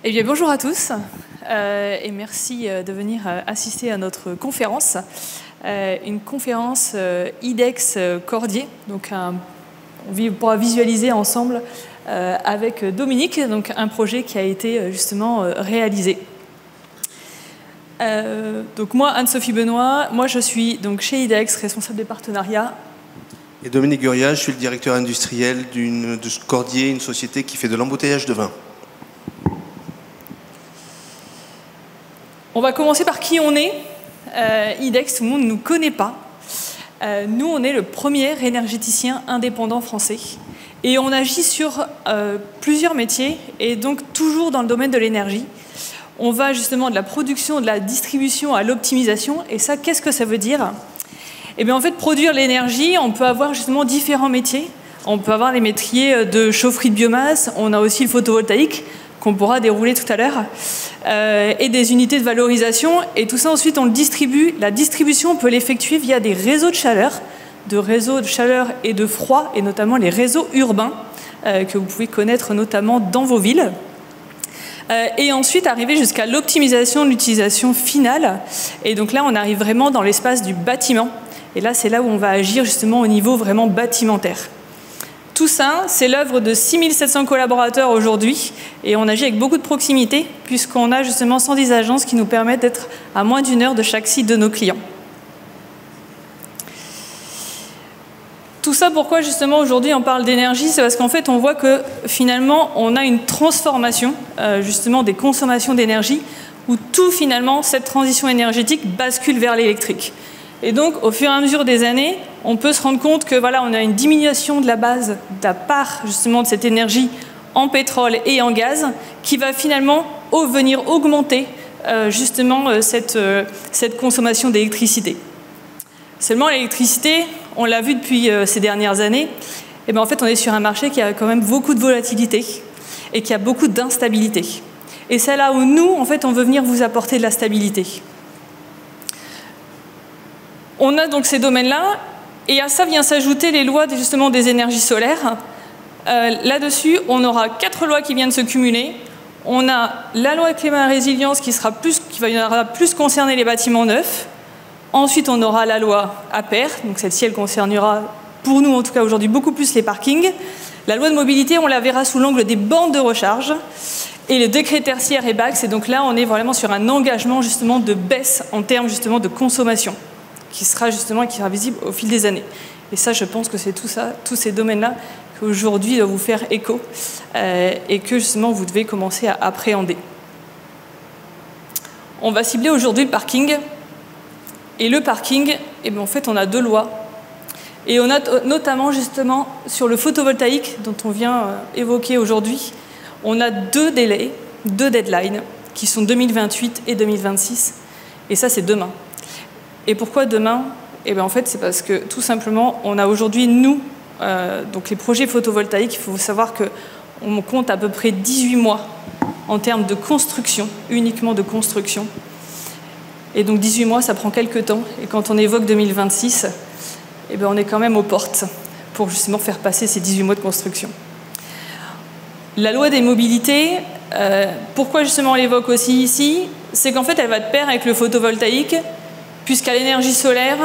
Eh bien, bonjour à tous et merci de venir assister à notre conférence. Une conférence IDEX Cordier. Donc, on pourra visualiser ensemble avec Dominique, donc un projet qui a été justement réalisé. Donc moi, Anne-Sophie Benoît, moi je suis donc chez IDEX, responsable des partenariats. Et Dominique Guria, je suis le directeur industriel de Cordier, une société qui fait de l'embouteillage de vin. On va commencer par qui on est. IDEX, tout le monde ne nous connaît pas. Nous, on est le premier énergéticien indépendant français. Et on agit sur plusieurs métiers, et donc toujours dans le domaine de l'énergie. On va justement de la production, de la distribution à l'optimisation. Et ça, qu'est-ce que ça veut dire? Eh bien, en fait, produire l'énergie, on peut avoir justement différents métiers. On peut avoir les métiers de chaufferie de biomasse, on a aussi le photovoltaïque, qu'on pourra dérouler tout à l'heure, et des unités de valorisation. Et tout ça, ensuite, on le distribue. La distribution, on peut l'effectuer via des réseaux de chaleur et de froid, et notamment les réseaux urbains, que vous pouvez connaître notamment dans vos villes. Et ensuite, arriver jusqu'à l'optimisation de l'utilisation finale. Et donc là, on arrive vraiment dans l'espace du bâtiment. Et là, c'est là où on va agir justement au niveau vraiment bâtimentaire. Tout ça, c'est l'œuvre de 6700 collaborateurs aujourd'hui, et on agit avec beaucoup de proximité, puisqu'on a justement 110 agences qui nous permettent d'être à moins d'une heure de chaque site de nos clients. Tout ça, pourquoi justement aujourd'hui on parle d'énergie? C'est parce qu'en fait on voit que finalement on a une transformation justement des consommations d'énergie, où tout finalement, cette transition énergétique bascule vers l'électrique. Et donc, au fur et à mesure des années, on peut se rendre compte que voilà, on a une diminution de la base, de la part justement de cette énergie en pétrole et en gaz, qui va finalement venir augmenter justement cette consommation d'électricité. Seulement, l'électricité, on l'a vu depuis ces dernières années, et bien en fait, on est sur un marché qui a quand même beaucoup de volatilité et qui a beaucoup d'instabilité. Et c'est là où nous, en fait, on veut venir vous apporter de la stabilité. On a donc ces domaines-là, et à ça vient s'ajouter les lois justement des énergies solaires. Là-dessus, on aura 4 lois qui viennent se cumuler. On a la loi climat et résilience qui va plus concerner les bâtiments neufs. Ensuite, on aura la loi APER, donc celle-ci, elle concernera, pour nous en tout cas aujourd'hui, beaucoup plus les parkings. La loi de mobilité, on la verra sous l'angle des bornes de recharge. Et le décret tertiaire et BACS, et donc là, on est vraiment sur un engagement justement de baisse en termes justement de consommation, qui sera visible au fil des années. Et ça, je pense que c'est tout ça, tous ces domaines-là, qu'aujourd'hui doivent vous faire écho et que justement vous devez commencer à appréhender. On va cibler aujourd'hui le parking. Et le parking, eh bien, en fait, on a 2 lois. Et on a notamment justement sur le photovoltaïque, dont on vient évoquer aujourd'hui, on a 2 délais, 2 deadlines, qui sont 2028 et 2026. Et ça, c'est demain. Et pourquoi demain? Eh bien, en fait, c'est parce que tout simplement, on a aujourd'hui, nous, donc les projets photovoltaïques, il faut savoir qu'on compte à peu près 18 mois en termes de construction, uniquement de construction. Et donc 18 mois, ça prend quelques temps. Et quand on évoque 2026, eh bien, on est quand même aux portes pour justement faire passer ces 18 mois de construction. La loi des mobilités, pourquoi justement on l'évoque aussi ici? C'est qu'en fait, elle va de pair avec le photovoltaïque, puisqu'à l'énergie solaire,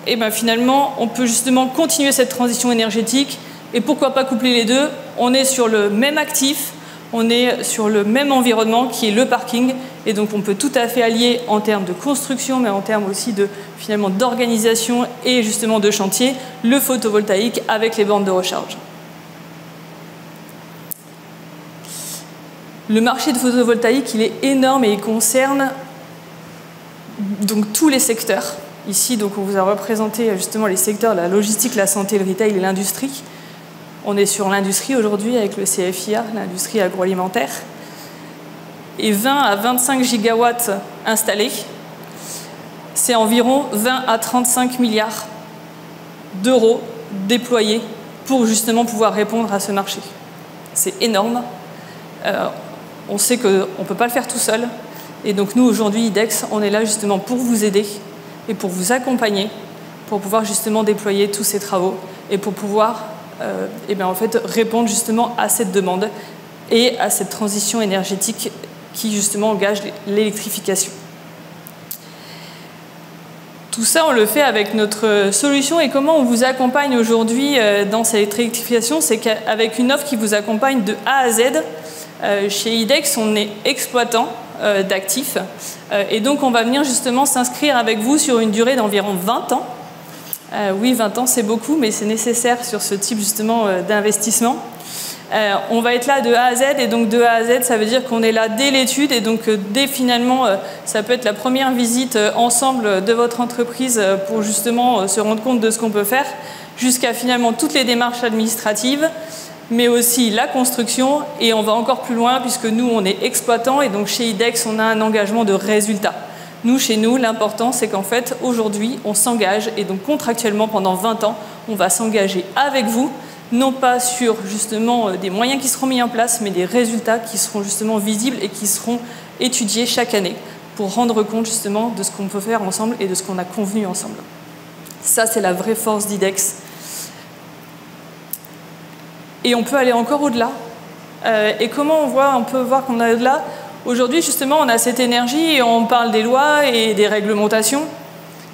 eh ben finalement, on peut justement continuer cette transition énergétique. Et pourquoi pas coupler les deux? On est sur le même actif, on est sur le même environnement qui est le parking. Et donc, on peut tout à fait allier en termes de construction, mais en termes aussi finalement d'organisation et justement de chantier, le photovoltaïque avec les bornes de recharge. Le marché de photovoltaïque, il est énorme et il concerne donc tous les secteurs. Ici, donc, on vous a représenté justement les secteurs, la logistique, la santé, le retail et l'industrie. On est sur l'industrie aujourd'hui avec le CFIA, l'industrie agroalimentaire. Et 20 à 25 gigawatts installés, c'est environ 20 à 35 milliards d'euros déployés pour justement pouvoir répondre à ce marché. C'est énorme. On sait qu'on ne peut pas le faire tout seul. Et donc nous, aujourd'hui, IDEX, on est là justement pour vous aider et pour vous accompagner, pour pouvoir justement déployer tous ces travaux et pour pouvoir en fait, répondre justement à cette demande et à cette transition énergétique qui justement engagent l'électrification. Tout ça, on le fait avec notre solution. Et comment on vous accompagne aujourd'hui dans cette électrification? C'est qu'avec une offre qui vous accompagne de A à Z. Chez IDEX, on est exploitant d'actifs. Et donc, on va venir justement s'inscrire avec vous sur une durée d'environ 20 ans. Oui, 20 ans, c'est beaucoup, mais c'est nécessaire sur ce type justement d'investissement. On va être là de A à Z, et donc de A à Z, ça veut dire qu'on est là dès l'étude, et donc dès finalement, ça peut être la première visite ensemble de votre entreprise pour justement se rendre compte de ce qu'on peut faire, jusqu'à finalement toutes les démarches administratives, mais aussi la construction, et on va encore plus loin puisque nous, on est exploitants, et donc chez IDEX, on a un engagement de résultat. Nous, chez nous, l'important, c'est qu'en fait, aujourd'hui, on s'engage, et donc contractuellement, pendant 20 ans, on va s'engager avec vous, non pas sur justement des moyens qui seront mis en place, mais des résultats qui seront justement visibles et qui seront étudiés chaque année pour rendre compte justement de ce qu'on peut faire ensemble et de ce qu'on a convenu ensemble. Ça, c'est la vraie force d'IDEX. Et on peut aller encore au-delà. Et comment on peut voir qu'on a au-delà? Aujourd'hui, justement, on a cette énergie et on parle des lois et des réglementations.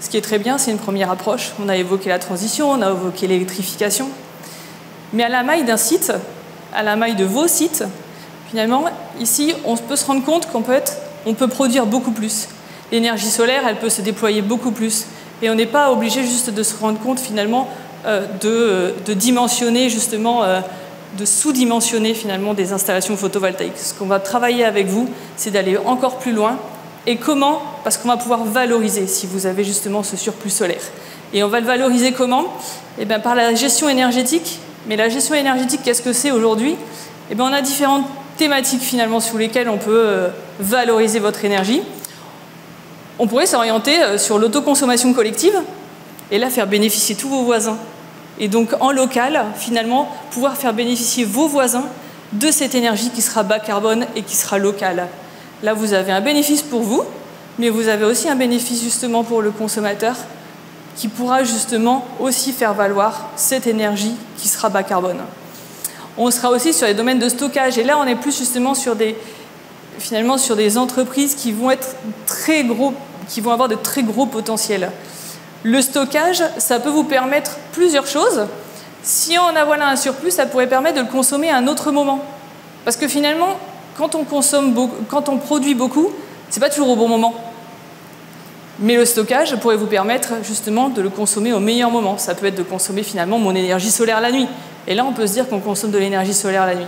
Ce qui est très bien, c'est une première approche. On a évoqué la transition, on a évoqué l'électrification. Mais à la maille d'un site, à la maille de vos sites, finalement, ici, on peut se rendre compte qu'on peut produire beaucoup plus. L'énergie solaire, elle peut se déployer beaucoup plus. Et on n'est pas obligé juste de se rendre compte, finalement, de dimensionner, justement, de sous-dimensionner, finalement, des installations photovoltaïques. Ce qu'on va travailler avec vous, c'est d'aller encore plus loin. Et comment? Parce qu'on va pouvoir valoriser, si vous avez justement ce surplus solaire. Et on va le valoriser comment? Eh bien, par la gestion énergétique. Mais la gestion énergétique, qu'est-ce que c'est aujourd'hui? Eh bien, on a différentes thématiques finalement sur lesquelles on peut valoriser votre énergie. On pourrait s'orienter sur l'autoconsommation collective et là faire bénéficier tous vos voisins. Et donc en local, finalement, pouvoir faire bénéficier vos voisins de cette énergie qui sera bas carbone et qui sera locale. Là, vous avez un bénéfice pour vous, mais vous avez aussi un bénéfice justement pour le consommateur qui pourra justement aussi faire valoir cette énergie qui sera bas carbone. On sera aussi sur les domaines de stockage, et là on est plus justement sur des entreprises qui vont être très gros, qui vont avoir de très gros potentiels. Le stockage, ça peut vous permettre plusieurs choses. Si on a voilà un surplus, ça pourrait permettre de le consommer à un autre moment. Parce que finalement, quand on produit beaucoup, c'est pas toujours au bon moment. Mais le stockage pourrait vous permettre justement de le consommer au meilleur moment. Ça peut être de consommer finalement mon énergie solaire la nuit. Et là, on peut se dire qu'on consomme de l'énergie solaire la nuit.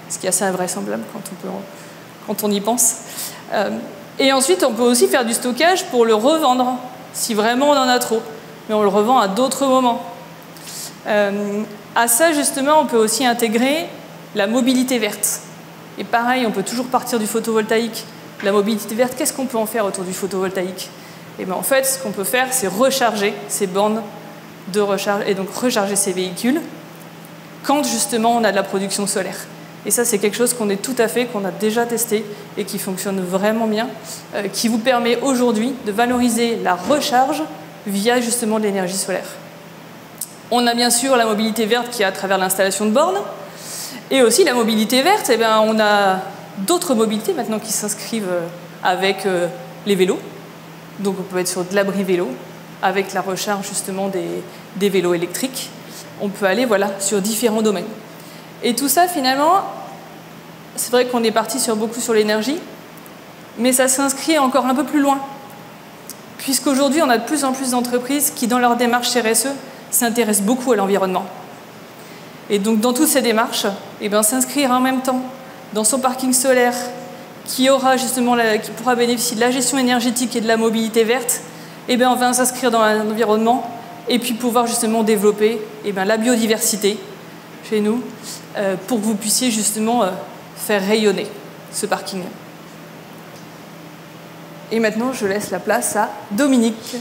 Ce qui est assez invraisemblable quand on y pense. Et ensuite, on peut aussi faire du stockage pour le revendre, si vraiment on en a trop. Mais on le revend à d'autres moments. À ça, justement, on peut aussi intégrer la mobilité verte. Et pareil, on peut toujours partir du photovoltaïque. La mobilité verte, qu'est-ce qu'on peut en faire autour du photovoltaïque? Et bien en fait, ce qu'on peut faire, c'est recharger ces bornes de recharge et donc recharger ces véhicules quand justement on a de la production solaire. Et ça, c'est quelque chose qu'on a déjà testé et qui fonctionne vraiment bien, qui vous permet aujourd'hui de valoriser la recharge via justement de l'énergie solaire. On a bien sûr la mobilité verte qui est à travers l'installation de bornes, et aussi la mobilité verte, eh bien, on a d'autres mobilités maintenant qui s'inscrivent avec les vélos. Donc on peut être sur de l'abri vélo, avec la recharge justement des vélos électriques. On peut aller sur différents domaines. Et tout ça, finalement, c'est vrai qu'on est parti beaucoup sur l'énergie, mais ça s'inscrit encore un peu plus loin. Puisqu'aujourd'hui, on a de plus en plus d'entreprises qui, dans leur démarche RSE, s'intéressent beaucoup à l'environnement. Et donc, dans toutes ces démarches, s'inscrire en même temps dans son parking solaire, qui pourra bénéficier de la gestion énergétique et de la mobilité verte, on va s'inscrire dans l'environnement et puis pouvoir justement développer la biodiversité chez nous pour que vous puissiez justement faire rayonner ce parking. Et maintenant, je laisse la place à Dominique.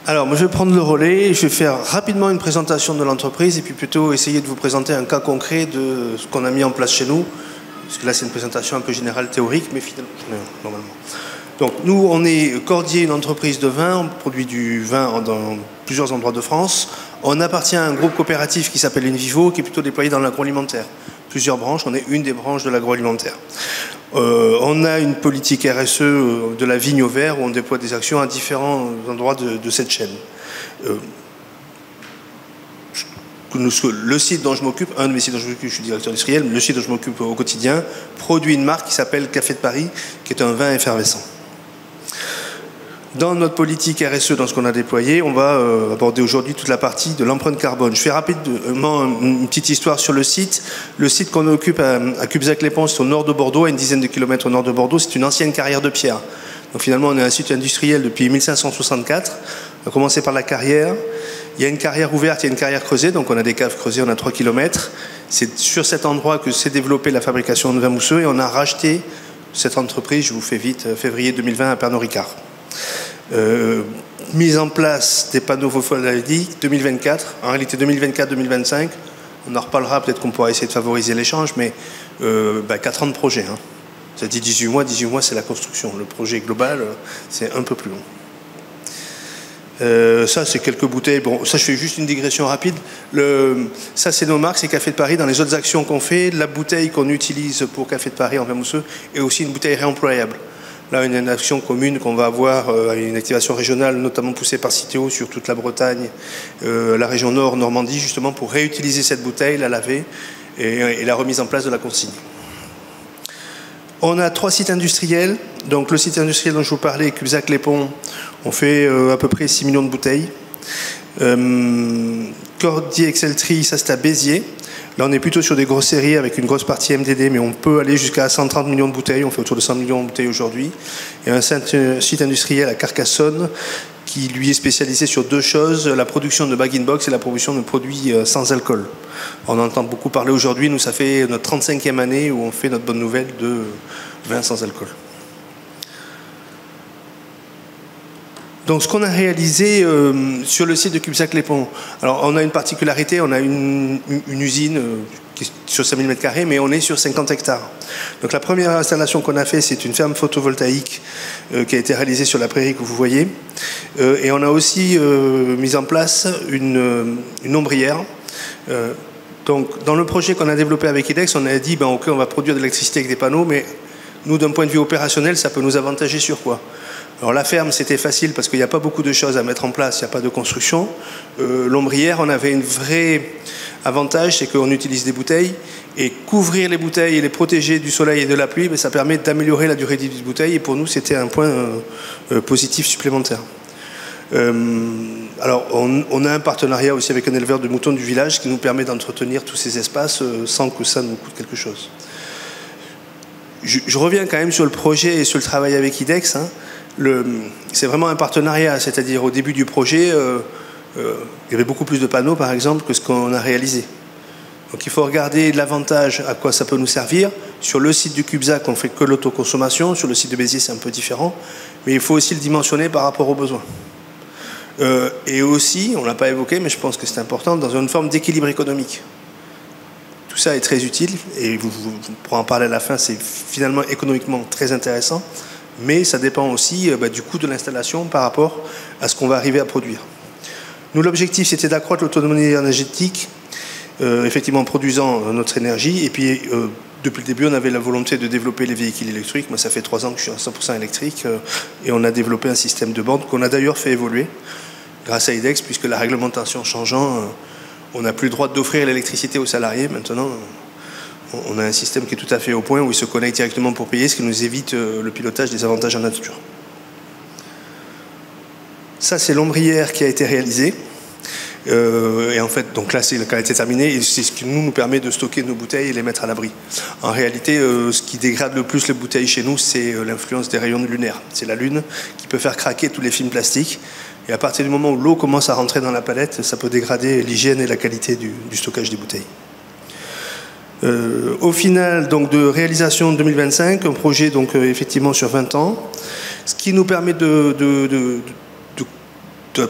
Alors, moi, je vais prendre le relais. Je vais faire rapidement une présentation de l'entreprise et puis plutôt essayer de vous présenter un cas concret de ce qu'on a mis en place chez nous. Parce que là, c'est une présentation un peu générale, théorique, mais finalement, normalement. Donc, nous, on est Cordier, une entreprise de vin. On produit du vin dans plusieurs endroits de France. On appartient à un groupe coopératif qui s'appelle Envivo, qui est plutôt déployé dans l'agroalimentaire. Plusieurs branches. On est une des branches de l'agroalimentaire. On a une politique RSE de la vigne au vert où on déploie des actions à différents endroits de cette chaîne. Le site dont je m'occupe, un de mes sites dont je m'occupe, je suis directeur industriel, le site dont je m'occupe au quotidien, produit une marque qui s'appelle Café de Paris, qui est un vin effervescent. Dans notre politique RSE, dans ce qu'on a déployé, on va aborder aujourd'hui toute la partie de l'empreinte carbone. Je fais rapidement une petite histoire sur le site. Le site qu'on occupe à Cubzac-les-Ponts, c'est au nord de Bordeaux, à une dizaine de kilomètres au nord de Bordeaux. C'est une ancienne carrière de pierre. Donc finalement, on est un site industriel depuis 1564. On a commencé par la carrière. Il y a une carrière ouverte, il y a une carrière creusée. Donc on a des caves creusées, on a 3 kilomètres. C'est sur cet endroit que s'est développée la fabrication de vin mousseux. Et on a racheté cette entreprise, je vous fais vite, février 2020 à Pernod Ricard. Mise en place des panneaux photovoltaïques 2024, en réalité 2024-2025, on en reparlera, peut-être qu'on pourra essayer de favoriser l'échange, mais 4 ans de projet. Hein. Ça dit 18 mois c'est la construction. Le projet global, c'est un peu plus long. Ça, c'est quelques bouteilles. Bon, ça, je fais juste une digression rapide. Ça, c'est nos marques, c'est Café de Paris. Dans les autres actions qu'on fait, la bouteille qu'on utilise pour Café de Paris en vin mousseux est aussi une bouteille réemployable. Là, une action commune qu'on va avoir, une activation régionale, notamment poussée par Citeo sur toute la Bretagne, la région Nord, Normandie, justement pour réutiliser cette bouteille, la laver et la remise en place de la consigne. On a 3 sites industriels. Donc le site industriel dont je vous parlais, Cubzac-les-Ponts, on fait à peu près 6 millions de bouteilles. Cordier Exceltri, ça c'est à Béziers. Là, on est plutôt sur des grosses séries avec une grosse partie MDD, mais on peut aller jusqu'à 130 millions de bouteilles. On fait autour de 100 millions de bouteilles aujourd'hui. Il y a un site industriel à Carcassonne qui, lui, est spécialisé sur 2 choses, la production de bag-in-box et la production de produits sans alcool. On entend beaucoup parler aujourd'hui. Nous, ça fait notre 35e année où on fait notre bonne nouvelle de vin sans alcool. Donc, ce qu'on a réalisé sur le site de Cubzac-les-Ponts, alors on a une particularité, on a une usine qui est sur 5000 m², mais on est sur 50 hectares. Donc, la première installation qu'on a fait, c'est une ferme photovoltaïque qui a été réalisée sur la prairie que vous voyez. Et on a aussi mis en place une ombrière. Donc, dans le projet qu'on a développé avec IDEX, on a dit, OK, on va produire de l'électricité avec des panneaux, mais nous, d'un point de vue opérationnel, ça peut nous avantager sur quoi ? Alors la ferme, c'était facile parce qu'il n'y a pas beaucoup de choses à mettre en place, il n'y a pas de construction. L'ombrière, on avait un vrai avantage, c'est qu'on utilise des bouteilles et couvrir les bouteilles et les protéger du soleil et de la pluie, ça permet d'améliorer la durée de vie des bouteilles et pour nous, c'était un point positif supplémentaire. Alors, on a un partenariat aussi avec un éleveur de moutons du village qui nous permet d'entretenir tous ces espaces sans que ça nous coûte quelque chose. Je reviens quand même sur le projet et sur le travail avec IDEX. Hein. C'est vraiment un partenariat, c'est-à-dire au début du projet, il y avait beaucoup plus de panneaux, par exemple, que ce qu'on a réalisé. Donc il faut regarder l'avantage, à quoi ça peut nous servir. Sur le site du Cubzac, on ne fait que l'autoconsommation. Sur le site de Béziers, c'est un peu différent. Mais il faut aussi le dimensionner par rapport aux besoins. Et aussi, on ne l'a pas évoqué, mais je pense que c'est important, dans une forme d'équilibre économique. Tout ça est très utile, et vous pourrez en parler à la fin, c'est finalement économiquement très intéressant. Mais ça dépend aussi du coût de l'installation par rapport à ce qu'on va arriver à produire. Nous, l'objectif, c'était d'accroître l'autonomie énergétique, effectivement en produisant notre énergie. Et puis, depuis le début, on avait la volonté de développer les véhicules électriques. Moi, ça fait 3 ans que je suis à 100% électrique. Et on a développé un système de bornes qu'on a d'ailleurs fait évoluer grâce à IDEX, puisque la réglementation changeant, on n'a plus le droit d'offrir l'électricité aux salariés. Maintenant, on a un système qui est tout à fait au point où ils se connectent directement pour payer, ce qui nous évite le pilotage des avantages en nature. Ça, c'est l'ombrière qui a été réalisée. Et en fait, donc là, c'est la qualité terminée et c'est ce qui nous permet de stocker nos bouteilles et les mettre à l'abri. En réalité, ce qui dégrade le plus les bouteilles chez nous, c'est l'influence des rayons lunaires. C'est la Lune qui peut faire craquer tous les films plastiques. Et à partir du moment où l'eau commence à rentrer dans la palette, ça peut dégrader l'hygiène et la qualité du stockage des bouteilles. Au final, donc, de réalisation 2025, un projet donc, effectivement sur 20 ans, ce qui nous permet de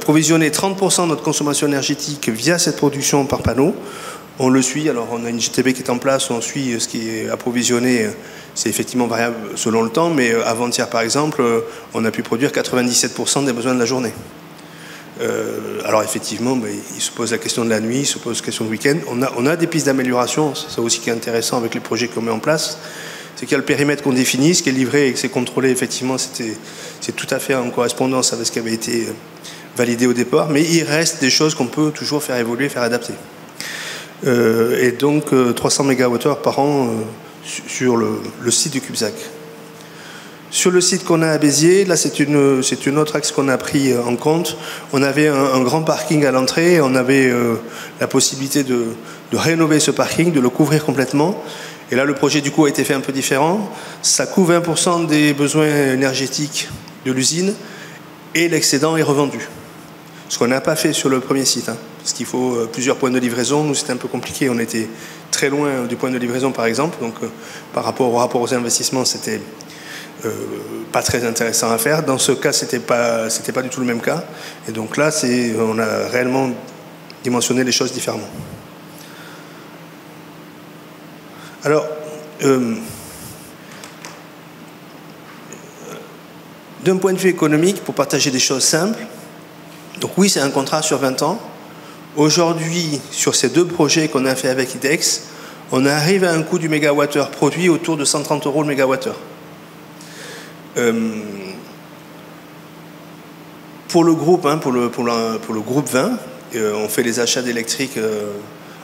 provisionner 30% de notre consommation énergétique via cette production par panneau. On le suit, alors on a une GTB qui est en place, on suit ce qui est approvisionné, c'est effectivement variable selon le temps, mais avant-hier par exemple, on a pu produire 97% des besoins de la journée. Alors effectivement, il se pose la question de la nuit, il se pose la question de week-end. On a des pistes d'amélioration, c'est ça aussi qui est intéressant avec les projets qu'on met en place. c'est qu'il y a le périmètre qu'on définit, ce qui est livré et que c'est contrôlé, effectivement, c'est tout à fait en correspondance avec ce qui avait été validé au départ, mais il reste des choses qu'on peut toujours faire évoluer, faire adapter. Et donc 300 MWh par an sur le site du CubeSac. Sur le site qu'on a à Béziers, là c'est une autre axe qu'on a pris en compte. On avait un grand parking à l'entrée, on avait la possibilité de rénover ce parking, de le couvrir complètement. Et là le projet du coup a été fait un peu différent. Ça couvre 20% des besoins énergétiques de l'usine et l'excédent est revendu. Ce qu'on n'a pas fait sur le premier site, hein, parce qu'il faut plusieurs points de livraison. Nous, c'était un peu compliqué. On était très loin du point de livraison, par exemple. Donc, par rapport au rapport aux investissements, c'était pas très intéressant à faire. Dans ce cas, c'était pas du tout le même cas. Et donc là, on a réellement dimensionné les choses différemment. Alors, d'un point de vue économique, pour partager des choses simples, donc oui, c'est un contrat sur 20 ans. Aujourd'hui, sur ces deux projets qu'on a fait avec IDEX, on arrive à un coût du mégawattheure produit autour de 130 € le mégawattheure. Pour le groupe, hein, pour le groupe 20, on fait les achats d'électrique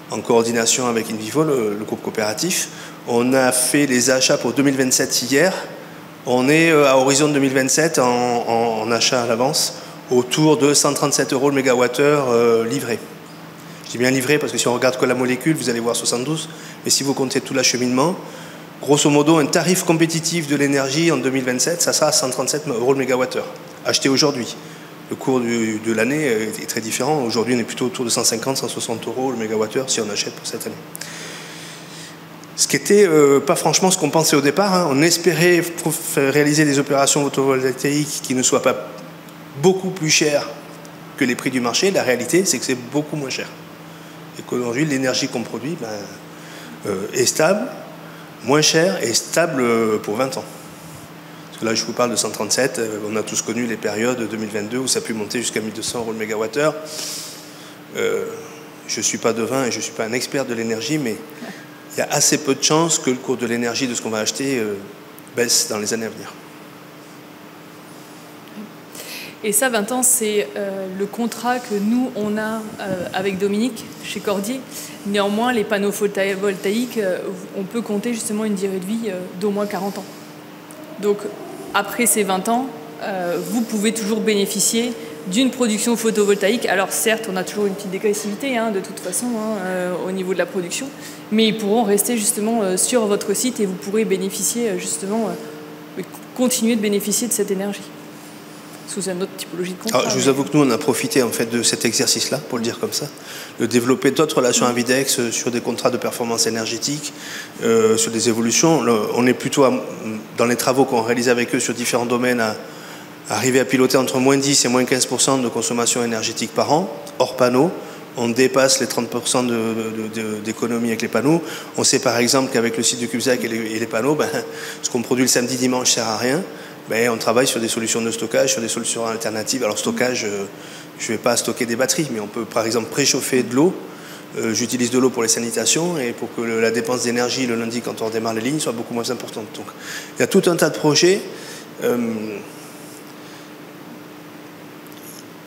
en coordination avec Invivo, le groupe coopératif. On a fait les achats pour 2027 hier. On est à horizon 2027 en achat à l'avance, autour de 137 € le mégawattheure livré. Je dis bien livré parce que si on regarde que la molécule, vous allez voir 72. Mais si vous comptez tout l'acheminement, grosso modo, un tarif compétitif de l'énergie en 2027, ça sera 137 € le mégawattheure, acheté aujourd'hui. Le cours de l'année est très différent. Aujourd'hui, on est plutôt autour de 150, 160 € le mégawattheure si on achète pour cette année. Ce qui n'était pas franchement ce qu'on pensait au départ. Hein. On espérait réaliser des opérations photovoltaïques qui ne soient pas beaucoup plus chères que les prix du marché. La réalité, c'est que c'est beaucoup moins cher. Et qu'aujourd'hui, l'énergie qu'on produit est stable, moins chère et stable pour 20 ans. Parce que là, je vous parle de 137. On a tous connu les périodes 2022 où ça a pu monter jusqu'à 1200 € le mégawattheure. Je ne suis pas devin et je ne suis pas un expert de l'énergie, mais il y a assez peu de chances que le cours de l'énergie de ce qu'on va acheter baisse dans les années à venir. Et ça, 20 ans, c'est le contrat que nous, on a avec Dominique, chez Cordier. Néanmoins, les panneaux photovoltaïques, on peut compter justement une durée de vie d'au moins 40 ans. Donc, après ces 20 ans, vous pouvez toujours bénéficier d'une production photovoltaïque. Alors certes, on a toujours une petite dégressivité de toute façon au niveau de la production, mais ils pourront rester justement sur votre site et vous pourrez bénéficier justement, continuer de bénéficier de cette énergie sous une autre typologie de contrat. Alors, je vous avoue que nous, on a profité en fait de cet exercice-là, pour le dire comme ça, de développer d'autres relations avec IDEX sur des contrats de performance énergétique, sur des évolutions. On est plutôt dans les travaux qu'on réalise avec eux sur différents domaines à arriver à piloter entre moins 10 et moins 15% de consommation énergétique par an, hors panneaux. On dépasse les 30% d'économie avec les panneaux. On sait par exemple qu'avec le site du CubeSac et les panneaux, ce qu'on produit le samedi, dimanche ne sert à rien. On travaille sur des solutions de stockage, sur des solutions alternatives. Alors stockage, je ne vais pas stocker des batteries, mais on peut par exemple préchauffer de l'eau. J'utilise de l'eau pour les sanitations et pour que la dépense d'énergie le lundi quand on redémarre les lignes soit beaucoup moins importante. Donc il y a tout un tas de projets. Il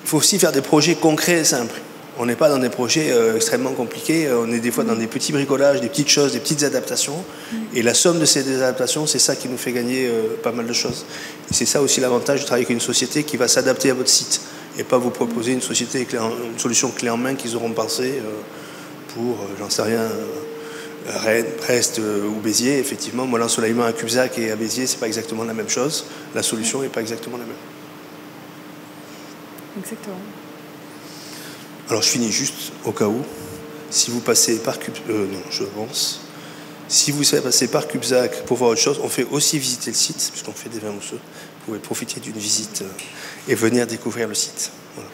faut aussi faire des projets concrets et simples. On n'est pas dans des projets extrêmement compliqués, on est des fois dans des petits bricolages, des petites choses, des petites adaptations. Et la somme de ces adaptations, c'est ça qui nous fait gagner pas mal de choses. Et c'est ça aussi l'avantage de travailler avec une société qui va s'adapter à votre site et pas vous proposer une solution clé en main qu'ils auront pensé pour, j'en sais rien, Rennes, Brest ou Béziers. Effectivement, moi l'ensoleillement à CubeSac et à Béziers, c'est pas exactement la même chose. La solution n'est pas exactement la même. Exactement. Alors je finis juste au cas où, si vous passez par Si vous passez par CubeSac pour voir autre chose, on fait aussi visiter le site, puisqu'on fait des vins mousseux. Vous pouvez profiter d'une visite et venir découvrir le site. Voilà.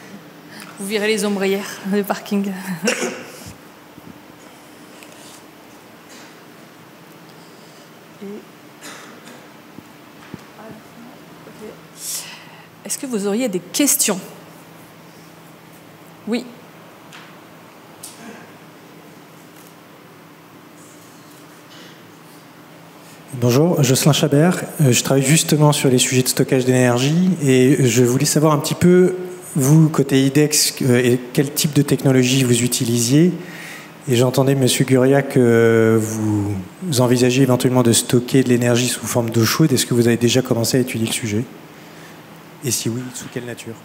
Vous verrez les ombrières de parking. Est-ce que vous auriez des questions? Oui. Bonjour, Jocelyn Chabert. Je travaille justement sur les sujets de stockage d'énergie et je voulais savoir un petit peu, vous, côté IDEX, quel type de technologie vous utilisiez. Et j'entendais, M. Guria, que vous envisagez éventuellement de stocker de l'énergie sous forme d'eau chaude. Est-ce que vous avez déjà commencé à étudier le sujet? Et si oui, sous quelle nature?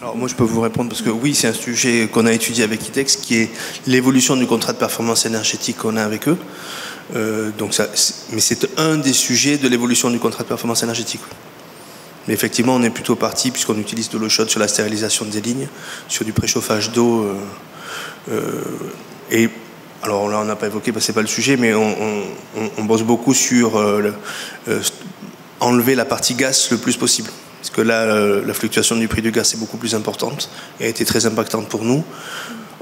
Alors moi je peux vous répondre parce que oui, c'est un sujet qu'on a étudié avec IDEX, qui est l'évolution du contrat de performance énergétique qu'on a avec eux. Mais c'est un des sujets de l'évolution du contrat de performance énergétique. Mais effectivement, on est plutôt parti, puisqu'on utilise de l'eau chaude sur la stérilisation des lignes, sur du préchauffage d'eau. Et alors là, on n'a pas évoqué, parce que c'est pas le sujet, mais on bosse beaucoup sur enlever la partie gaz le plus possible. Parce que là, la fluctuation du prix du gaz est beaucoup plus importante et a été très impactante pour nous.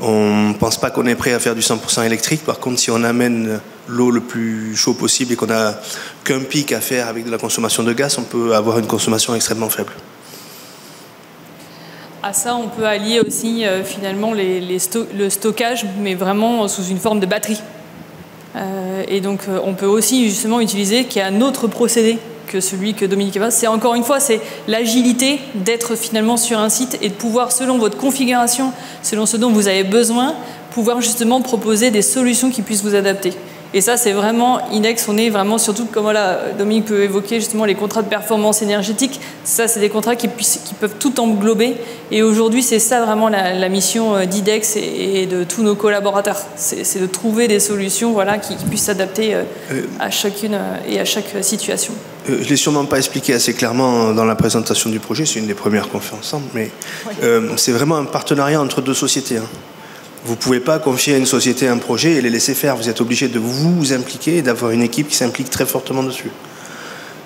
On ne pense pas qu'on est prêt à faire du 100% électrique. Par contre, si on amène l'eau le plus chaud possible et qu'on n'a qu'un pic à faire avec de la consommation de gaz, on peut avoir une consommation extrêmement faible. À ça, on peut allier aussi finalement le stockage, mais vraiment sous une forme de batterie. Et donc, on peut aussi justement utiliser qu'il y a un autre procédé que celui que Dominique évoque. C'est encore une fois, c'est l'agilité d'être finalement sur un site et de pouvoir, selon votre configuration, selon ce dont vous avez besoin, pouvoir justement proposer des solutions qui puissent vous adapter. Et ça, c'est vraiment IDEX, on est vraiment surtout, comme voilà, Dominique peut évoquer justement les contrats de performance énergétique. Ça, c'est des contrats qui peuvent tout englober. Et aujourd'hui, c'est ça vraiment la mission d'IDEX et de tous nos collaborateurs. C'est de trouver des solutions voilà, qui puissent s'adapter à chacune et à chaque situation. Je ne l'ai sûrement pas expliqué assez clairement dans la présentation du projet, c'est une des premières qu'on fait ensemble, mais c'est vraiment un partenariat entre deux sociétés. Vous ne pouvez pas confier à une société un projet et les laisser faire. Vous êtes obligé de vous impliquer et d'avoir une équipe qui s'implique très fortement dessus.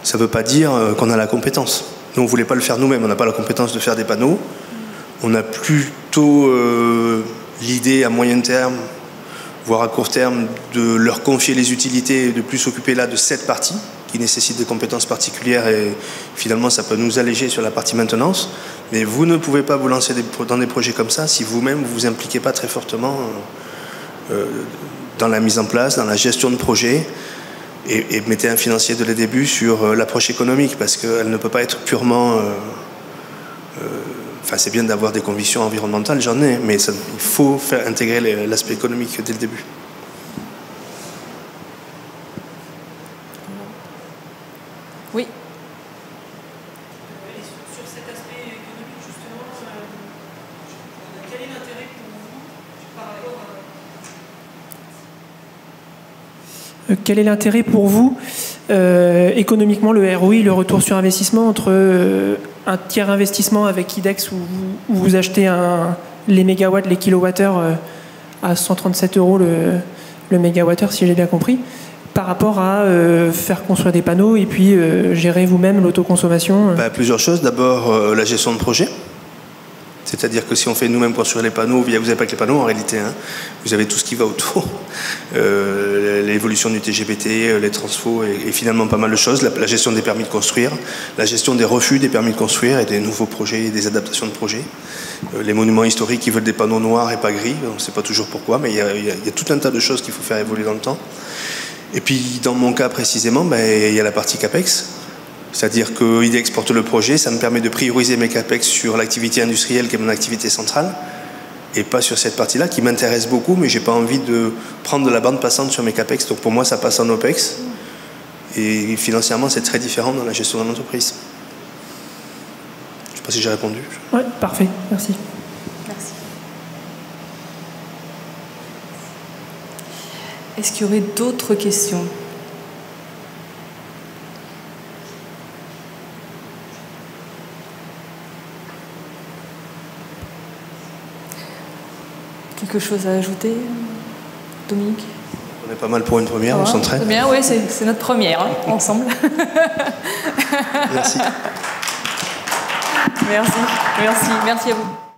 Ça ne veut pas dire qu'on a la compétence. Nous, on ne voulait pas le faire nous-mêmes. On n'a pas la compétence de faire des panneaux. On a plutôt l'idée à moyen terme, voire à court terme, de leur confier les utilités et de plus s'occuper là de cette partie qui nécessite des compétences particulières et finalement ça peut nous alléger sur la partie maintenance. Mais vous ne pouvez pas vous lancer dans des projets comme ça si vous-même vous vous impliquez pas très fortement dans la mise en place, dans la gestion de projet et mettez un financier dès le début sur l'approche économique parce qu'elle ne peut pas être purement... Enfin, c'est bien d'avoir des convictions environnementales, j'en ai, mais il faut faire intégrer l'aspect économique dès le début. Oui. Sur cet aspect économique, justement, quel est l'intérêt pour vous par rapport à... Quel est l'intérêt pour vous, économiquement, le ROI, le retour sur investissement, entre un tiers investissement avec IDEX où vous achetez les mégawatts, les kilowattheures à 137 € le mégawattheure, si j'ai bien compris, par rapport à faire construire des panneaux et puis gérer vous-même l'autoconsommation? Plusieurs choses. D'abord, la gestion de projet. C'est-à-dire que si on fait nous-mêmes construire les panneaux, vous n'avez pas que les panneaux en réalité, vous avez tout ce qui va autour. L'évolution du TGBT, les transfos et finalement pas mal de choses. La gestion des permis de construire, la gestion des refus des permis de construire et des nouveaux projets, des adaptations de projets. Les monuments historiques qui veulent des panneaux noirs et pas gris, on ne sait pas toujours pourquoi, mais il y a tout un tas de choses qu'il faut faire évoluer dans le temps. Et puis, dans mon cas précisément, il y a la partie CAPEX. C'est-à-dire que IDEX exporte le projet, ça me permet de prioriser mes CAPEX sur l'activité industrielle qui est mon activité centrale, et pas sur cette partie-là qui m'intéresse beaucoup, mais je n'ai pas envie de prendre de la bande passante sur mes CAPEX. Donc pour moi, ça passe en OPEX. Et financièrement, c'est très différent dans la gestion de l'entreprise. Je ne sais pas si j'ai répondu. Oui, parfait. Merci. Merci. Est-ce qu'il y aurait d'autres questions ? Quelque chose à ajouter, Dominique? On est pas mal pour une première, on s'entraîne. Très bien, oui, c'est notre première, ensemble. Merci. Merci à vous.